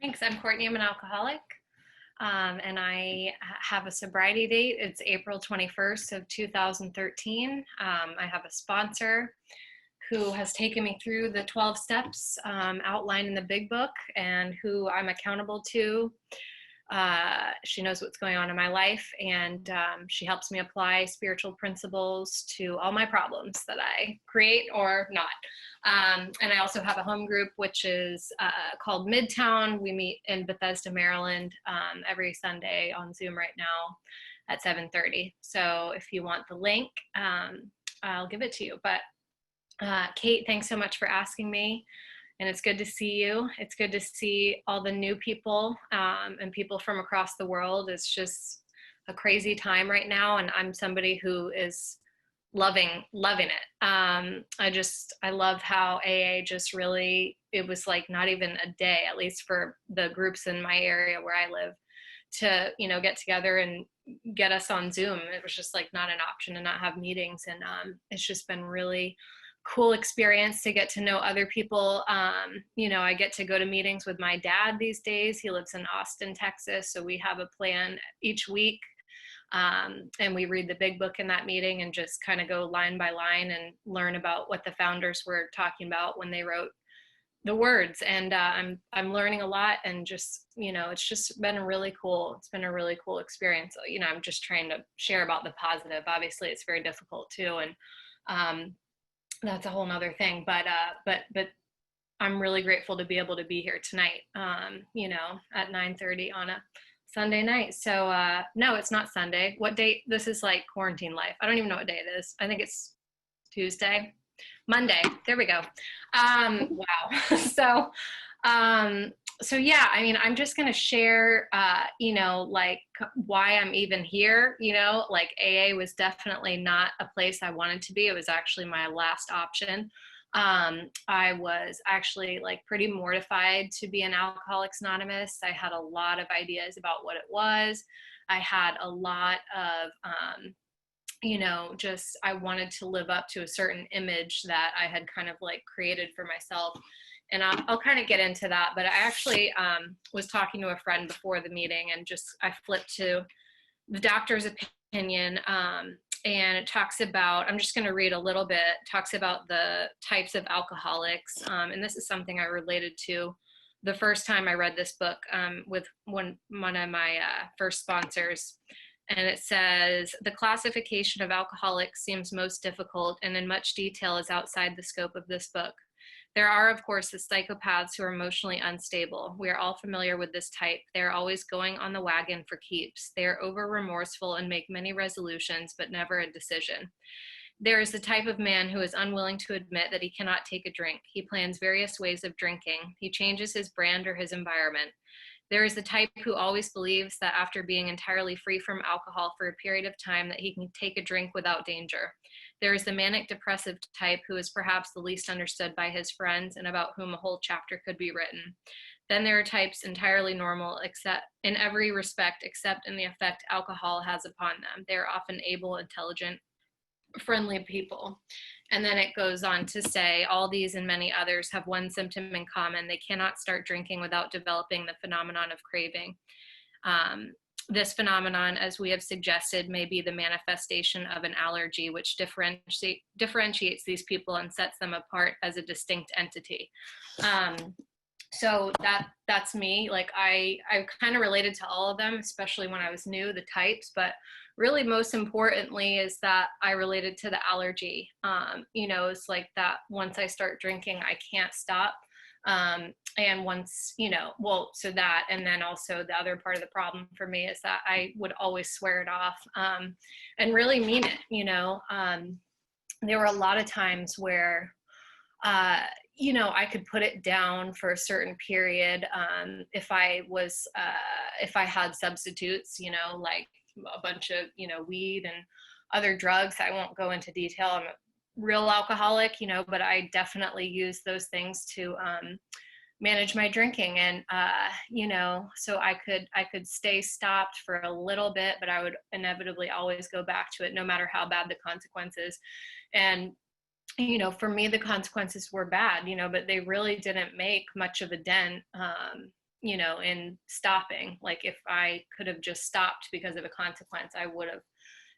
Thanks. I'm Courtney. I'm an alcoholic, and I have a sobriety date. It's April 21st of 2013. I have a sponsor who has taken me through the 12 steps outlined in the big book and who I'm accountable to. She knows what's going on in my life, and she helps me apply spiritual principles to all my problems that I create or not. And I also have a home group, which is called Midtown. We meet in Bethesda, Maryland, every Sunday on Zoom right now at 7:30. So if you want the link, I'll give it to you. But Kate, thanks so much for asking me. And it's good to see you. It's good to see all the new people and people from across the world. It's just a crazy time right now. And I'm somebody who is loving it. I love how AA just really, it was like not even a day, at least for the groups in my area where I live, to, get together and get us on Zoom. It was just like not an option to not have meetings. And it's just been really cool experience to get to know other people. I get to go to meetings with my dad these days. He lives in Austin, Texas. So we have a plan each week. And we read the big book in that meeting and just kind of go line by line and learn about what the founders were talking about when they wrote the words. And I'm learning a lot, and just, it's just been really cool. It's been a really cool experience. I'm just trying to share about the positive. Obviously it's very difficult too. And that's a whole nother thing, but I'm really grateful to be able to be here tonight, at 9:30 on a Sunday night. So, no, it's not Sunday. What date? This is like quarantine life. I don't even know what day it is. I think it's Monday. There we go. Wow. So yeah, I'm just going to share, like why I'm even here. Like AA was definitely not a place I wanted to be. It was actually my last option. I was actually like pretty mortified to be an Alcoholics Anonymous. I had a lot of ideas about what it was. I had a lot of, just I wanted to live up to a certain image that I had kind of like created for myself. And I'll kind of get into that. But I actually was talking to a friend before the meeting, and I flipped to the doctor's opinion. And it talks about, I'm just going to read a little bit, talks about the types of alcoholics. And this is something I related to the first time I read this book with one of my first sponsors. And it says, the classification of alcoholics seems most difficult and in much detail is outside the scope of this book. There are, of course, the psychopaths who are emotionally unstable. We are all familiar with this type. They are always going on the wagon for keeps. They are over-remorseful and make many resolutions, but never a decision. There is the type of man who is unwilling to admit that he cannot take a drink. He plans various ways of drinking. He changes his brand or his environment. There is the type who always believes that after being entirely free from alcohol for a period of time that he can take a drink without danger. There is the manic depressive type who is perhaps the least understood by his friends and about whom a whole chapter could be written. Then there are types entirely normal except in every respect except in the effect alcohol has upon them. They are often able, intelligent, friendly people. And then it goes on to say, all these and many others have one symptom in common. They cannot start drinking without developing the phenomenon of craving. This phenomenon, as we have suggested, may be the manifestation of an allergy, which differentiates these people and sets them apart as a distinct entity. So that's me. Like I kind of related to all of them, especially when I was new, the types, but really most importantly is that I related to the allergy. It's like that once I start drinking, I can't stop. And once, so that, and then also the other part of the problem for me is that I would always swear it off, and really mean it, there were a lot of times where, I could put it down for a certain period. If I had substitutes, like a bunch of, weed and other drugs, I won't go into detail. I'm a real alcoholic, but I definitely use those things to, manage my drinking. And, so I could stay stopped for a little bit, but I would inevitably always go back to it no matter how bad the consequences. And, for me, the consequences were bad, but they really didn't make much of a dent, in stopping. Like if I could have just stopped because of a consequence, I would have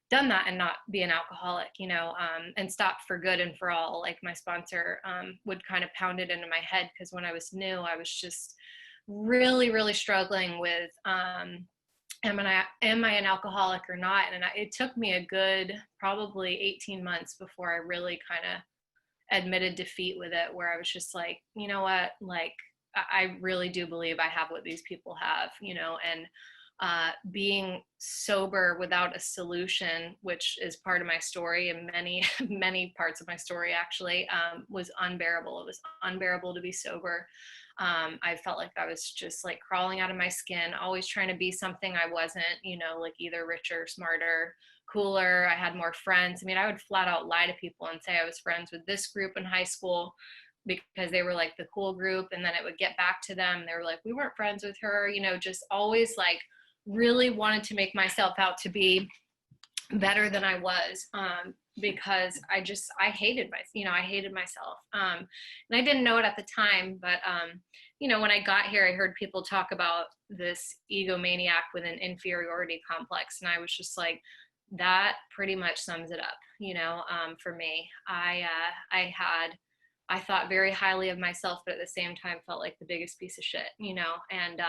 done that and not be an alcoholic, and stop for good and for all. Like my sponsor would kind of pound it into my head, because when I was new, I was just really, really struggling with am I an alcoholic or not? And it took me a good probably 18 months before I really kind of admitted defeat with it, where I was just like, you know what, like I really do believe I have what these people have, and being sober without a solution, which is part of my story and many, many parts of my story actually, was unbearable. It was unbearable to be sober. I felt like I was just like crawling out of my skin, always trying to be something I wasn't, like either richer, smarter, cooler. I had more friends. I mean, I would flat out lie to people and say I was friends with this group in high school because they were like the cool group. And then it would get back to them. They were like, we weren't friends with her, just always like really wanted to make myself out to be better than I was, because I hated I hated myself. And I didn't know it at the time, but, when I got here, I heard people talk about this egomaniac with an inferiority complex. And I was just like, that pretty much sums it up. For me, I thought very highly of myself, but at the same time felt like the biggest piece of shit, and,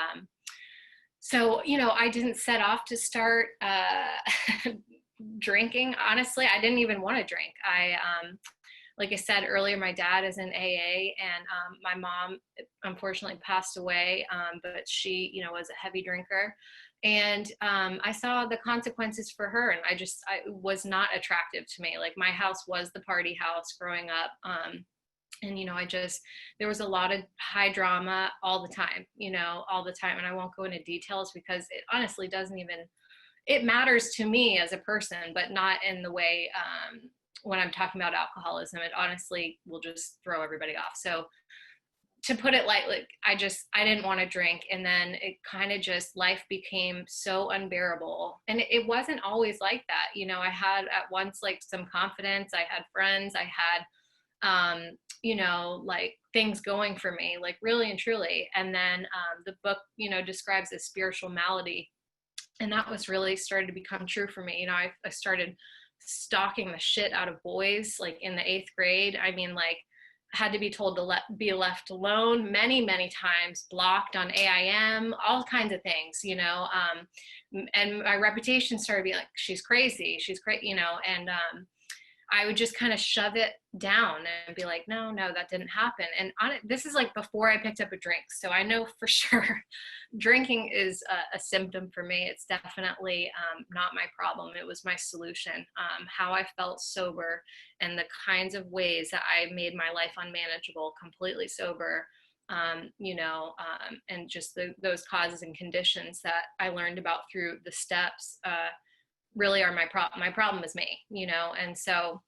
so, I didn't set off to start drinking. Honestly, I didn't even want to drink. Like I said earlier, my dad is in AA, and my mom unfortunately passed away, but she, was a heavy drinker. And I saw the consequences for her, and I was not attractive to me. Like my house was the party house growing up. And, there was a lot of high drama all the time. And I won't go into details because it honestly it matters to me as a person, but not in the way when I'm talking about alcoholism. It honestly will just throw everybody off. So to put it lightly, I didn't want to drink. And then it kind of just, life became so unbearable. And it wasn't always like that. I had at once like some confidence. I had friends. I had, like things going for me, like really and truly. And then the book, describes a spiritual malady. And that was really started to become true for me. I started stalking the shit out of boys, like in the 8th grade. I mean, like had to be told to be left alone many, many times, blocked on AIM, all kinds of things, and my reputation started being like, she's crazy, and I would just kind of shove it down and be like, no, that didn't happen. And this is like before I picked up a drink. So I know for sure drinking is a symptom for me. It's definitely not my problem. It was my solution. How I felt sober and the kinds of ways that I made my life unmanageable, completely sober, and just those causes and conditions that I learned about through the steps, really are my problem. My problem is me, and so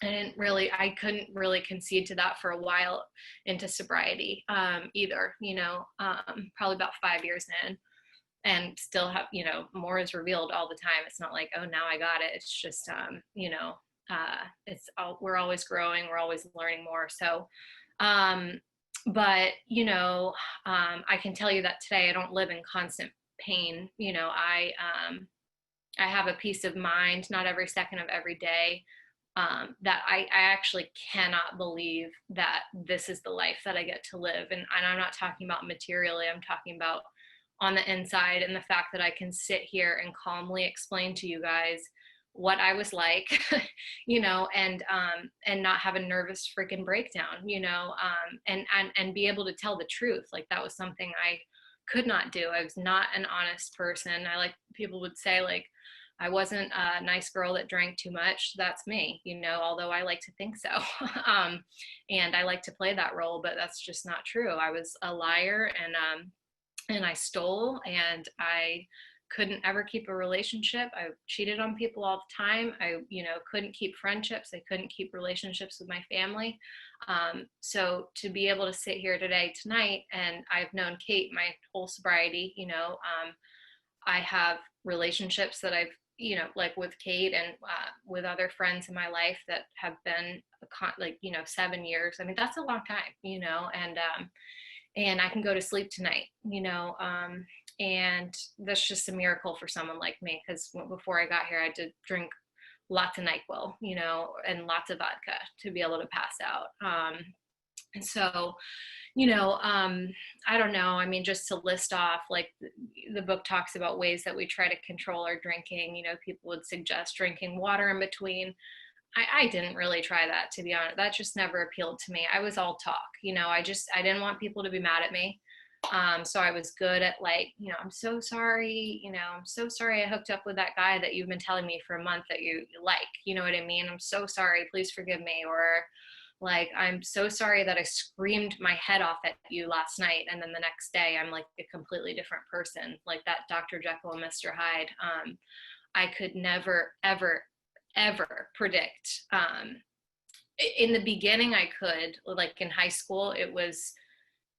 I couldn't really concede to that for a while into sobriety, either, probably about 5 years in, and still have, more is revealed all the time. It's not like, oh, now I got it. It's just, we're always growing. We're always learning more. So, but, I can tell you that today I don't live in constant pain. I have a peace of mind, not every second of every day, that I actually cannot believe that this is the life that I get to live. And I'm not talking about materially, I'm talking about on the inside, and the fact that I can sit here and calmly explain to you guys what I was like, and not have a nervous freaking breakdown, and be able to tell the truth. Like that was something I could not do. I was not an honest person. People would say like, I wasn't a nice girl that drank too much. That's me, although I like to think so. And I like to play that role, but that's just not true. I was a liar, and I stole, and I couldn't ever keep a relationship. I cheated on people all the time. I, couldn't keep friendships. I couldn't keep relationships with my family. So to be able to sit here tonight, and I've known Kate my whole sobriety, I have relationships that I've, like with Kate and with other friends in my life that have been 7 years. I mean, that's a long time, and and I can go to sleep tonight, and that's just a miracle for someone like me, because before I got here, I did drink lots of NyQuil, and lots of vodka to be able to pass out. And so, I don't know. I mean, just to list off, like the book talks about ways that we try to control our drinking. People would suggest drinking water in between. I didn't really try that, to be honest. That just never appealed to me. I was all talk, I didn't want people to be mad at me. So I was good at like, I'm so sorry, I'm so sorry I hooked up with that guy that you've been telling me for a month that you like, you know what I mean? I'm so sorry, please forgive me. Or like, I'm so sorry that I screamed my head off at you last night, and then the next day I'm like a completely different person, like that Dr. Jekyll and Mr. Hyde. I could never, ever, ever predict. In the beginning, I could, like in high school, it was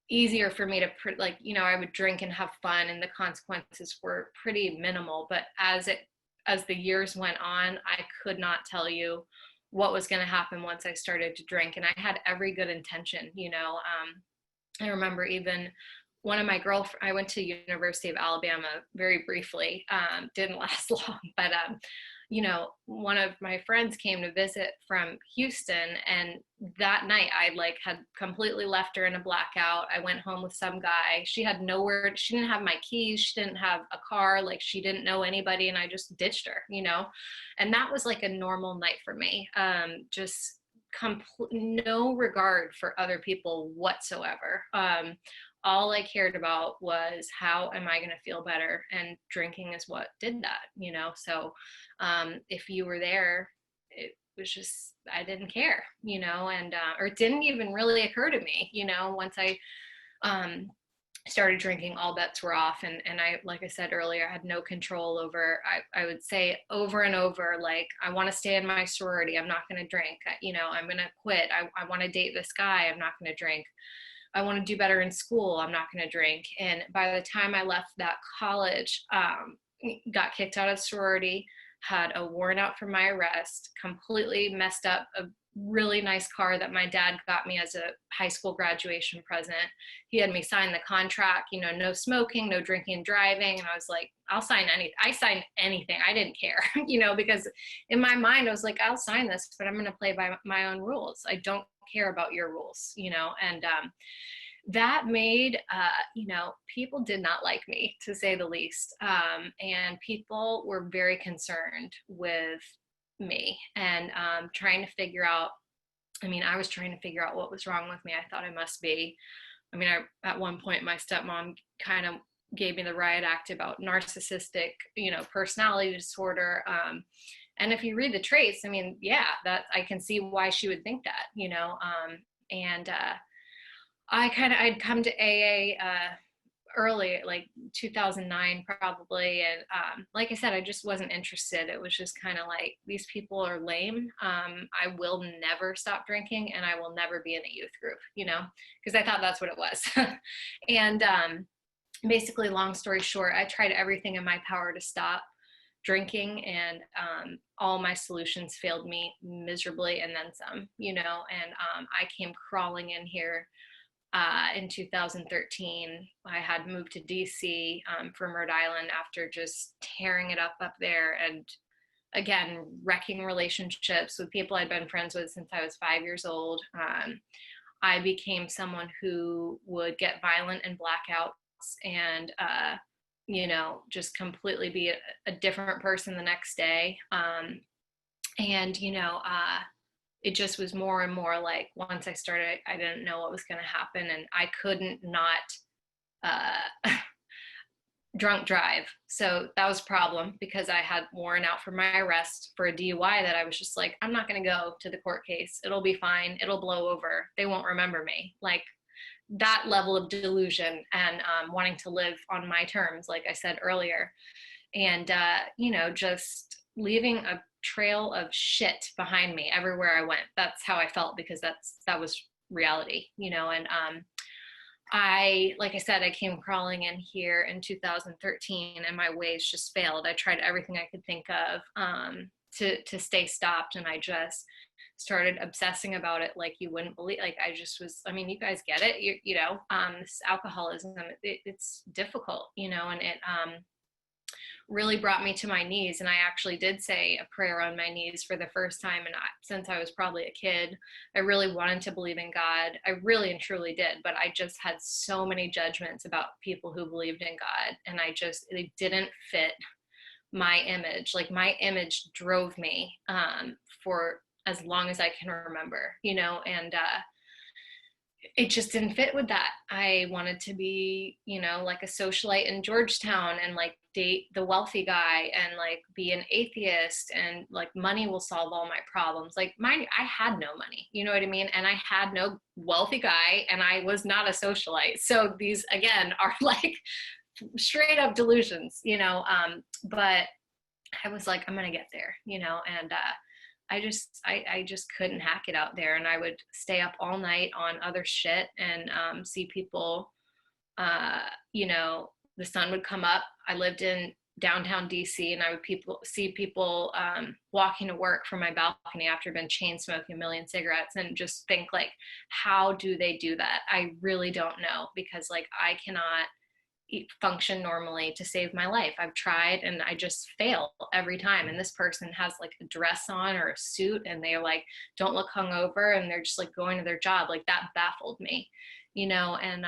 easier for me to I would drink and have fun, and the consequences were pretty minimal. But as the years went on, I could not tell you what was going to happen once I started to drink, and I had every good intention. I remember even one of my girlfriends, I went to University of Alabama very briefly, didn't last long, but one of my friends came to visit from Houston, and that night I like had completely left her in a blackout. I went home with some guy. She had nowhere, she didn't have my keys, she didn't have a car, like she didn't know anybody, and I just ditched her, and that was like a normal night for me. Just no regard for other people whatsoever. All I cared about was, how am I going to feel better? And drinking is what did that, So if you were there, it was just, I didn't care, and or it didn't even really occur to me, once I started drinking, all bets were off. And I, like I said earlier, I had no control over, I would say over and over, like, I want to stay in my sorority, I'm not going to drink, I'm going to quit. I want to date this guy, I'm not going to drink. I want to do better in school, I'm not going to drink. And by the time I left that college, got kicked out of sorority, had a warrant out for my arrest, completely messed up a really nice car that my dad got me as a high school graduation present. He had me sign the contract, no smoking, no drinking and driving. And I was like, I'll sign anything. I signed anything. I didn't care, because in my mind I was like, I'll sign this, but I'm going to play by my own rules. I don't care about your rules, and that made, people did not like me, to say the least. And people were very concerned with me, and trying to figure out, I was trying to figure out what was wrong with me. I thought I must be, at one point, my stepmom kind of gave me the riot act about narcissistic, personality disorder. And if you read the traits, that I can see why she would think that, and I'd come to AA early, like 2009 probably. And like I said, I just wasn't interested. It was just kind of like, these people are lame. I will never stop drinking, and I will never be in a youth group, because I thought that's what it was. And basically, long story short, I tried everything in my power to stop drinking, and all my solutions failed me miserably, and then some, and I came crawling in here in 2013. I had moved to DC from Rhode Island after just tearing it up there, and again, wrecking relationships with people I'd been friends with since I was 5 years old. I became someone who would get violent and blackouts, and just completely be a different person the next day. And it just was more and more like, once I started, I didn't know what was going to happen, and I couldn't not drunk drive. So that was a problem, because I had warrant out for my arrest for a DUI that I was just like, I'm not going to go to the court case. It'll be fine. It'll blow over. They won't remember me. Like, that level of delusion, and wanting to live on my terms, like I said earlier. And, just leaving a trail of shit behind me everywhere I went. That's how I felt, because that was reality, and like I said, I came crawling in here in 2013, and my ways just failed. I tried everything I could think of to stay stopped, and I just started obsessing about it like you wouldn't believe. Like I just was, I mean, you guys get it, this alcoholism, it's difficult, and it really brought me to my knees. And I actually did say a prayer on my knees for the first time. And since I was probably a kid, I really wanted to believe in God. I really and truly did. But I just had so many judgments about people who believed in God. And they didn't fit my image. Like my image drove me for as long as I can remember, and it just didn't fit with that. I wanted to be, like a socialite in Georgetown and like date the wealthy guy and like be an atheist and like money will solve all my problems. Like I had no money, you know what I mean? And I had no wealthy guy and I was not a socialite. So these again are like straight up delusions, but I was like, I'm going to get there, and I just couldn't hack it out there. And I would stay up all night on other shit and see people, the sun would come up. I lived in downtown DC and I would see people walking to work from my balcony after been chain smoking a million cigarettes and just think like, how do they do that? I really don't know, because like I cannot function normally to save my life. I've tried and I just fail every time. And this person has like a dress on or a suit and they're like, don't look hungover, and they're just like going to their job. Like that baffled me, and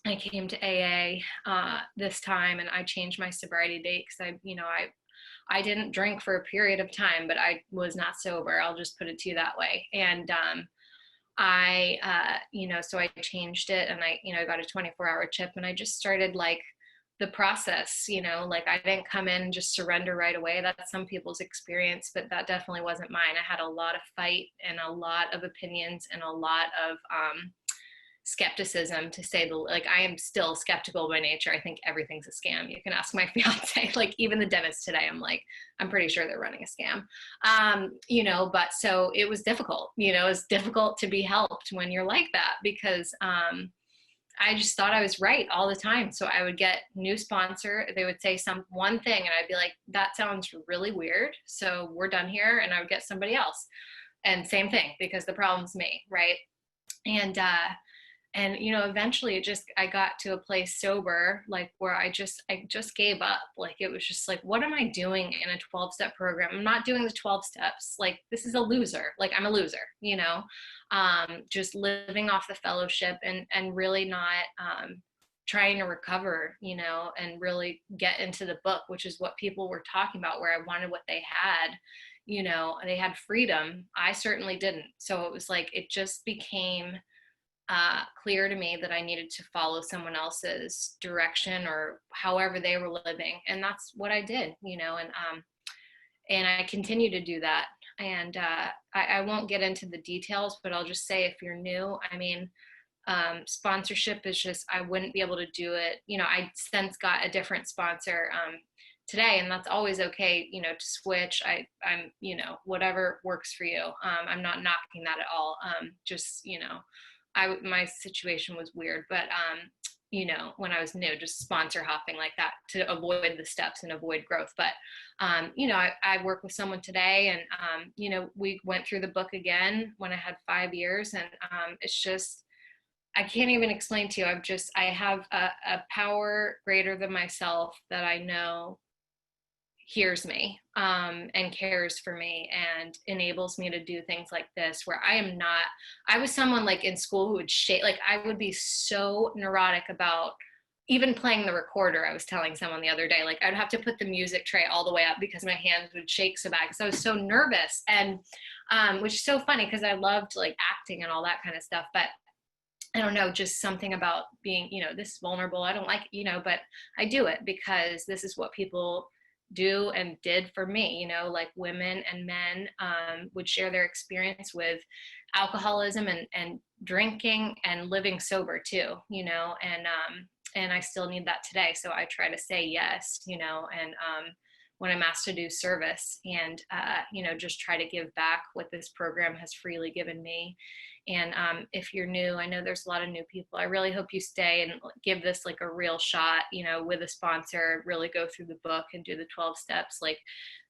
I came to AA this time and I changed my sobriety date because I didn't drink for a period of time, but I was not sober. I'll just put it to you that way. And so I changed it and I got a 24-hour chip and I just started like the process, like I didn't come in and just surrender right away. That's some people's experience, but that definitely wasn't mine. I had a lot of fight and a lot of opinions and a lot of skepticism, to say like I am still skeptical by nature. I think everything's a scam. You can ask my fiance, like even the dentist today, I'm pretty sure they're running a scam. But so it was difficult, it's difficult to be helped when you're like that, because I just thought I was right all the time. So I would get new sponsor, they would say one thing and I'd be like, that sounds really weird, so we're done here. And I would get somebody else and same thing, because the problem's me, right? And eventually I got to a place sober, like where I just gave up. Like, it was just like, what am I doing in a 12-step program? I'm not doing the 12 steps. Like, this is a loser. Like, I'm a loser, just living off the fellowship and really not, trying to recover, and really get into the book, which is what people were talking about, where I wanted what they had, they had freedom. I certainly didn't. So it was like, it just became clear to me that I needed to follow someone else's direction or however they were living. And that's what I did, and I continue to do that. And I won't get into the details, but I'll just say, if you're new, sponsorship is just, I wouldn't be able to do it. I since got a different sponsor today, and that's always okay, to switch. I'm, whatever works for you. I'm not knocking that at all. My situation was weird, but, when I was new, just sponsor hopping like that to avoid the steps and avoid growth. But, I work with someone today and, we went through the book again when I had 5 years, and it's just, I can't even explain to you. I have a power greater than myself that I know hears me and cares for me and enables me to do things like this, where I was someone like in school who would shake, like I would be so neurotic about even playing the recorder. I was telling someone the other day, like I'd have to put the music tray all the way up because my hands would shake so bad because I was so nervous. And which is so funny because I loved like acting and all that kind of stuff, but I don't know, just something about being, this vulnerable. I don't like it, but I do it because this is what people do and did for me, like women and men would share their experience with alcoholism and drinking and living sober too, and I still need that today. So I try to say yes, and when I'm asked to do service and, just try to give back what this program has freely given me. And if you're new, I know there's a lot of new people. I really hope you stay and give this like a real shot, with a sponsor, really go through the book and do the 12 steps. Like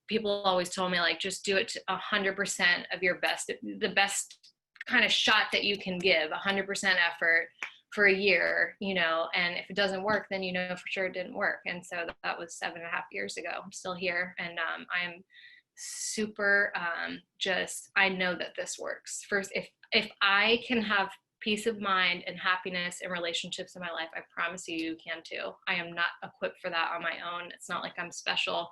people always told me, like, just do it to 100% of your best, the best kind of shot that you can give, 100% effort for a year, you know, and if it doesn't work, then you know for sure it didn't work. And so that was 7.5 years ago. I'm still here, and I'm super just, I know that this works. First, if I can have peace of mind and happiness and relationships in my life, I promise you, you can too. I am not equipped for that on my own. It's not like I'm special.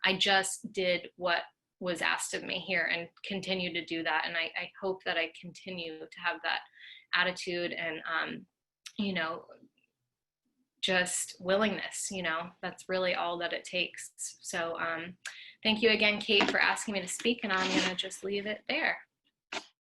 I just did what was asked of me here and continue to do that. And I hope that I continue to have that attitude and, you know, just willingness, you know, that's really all that it takes. So thank you again, Kate, for asking me to speak, and I'm going to just leave it there.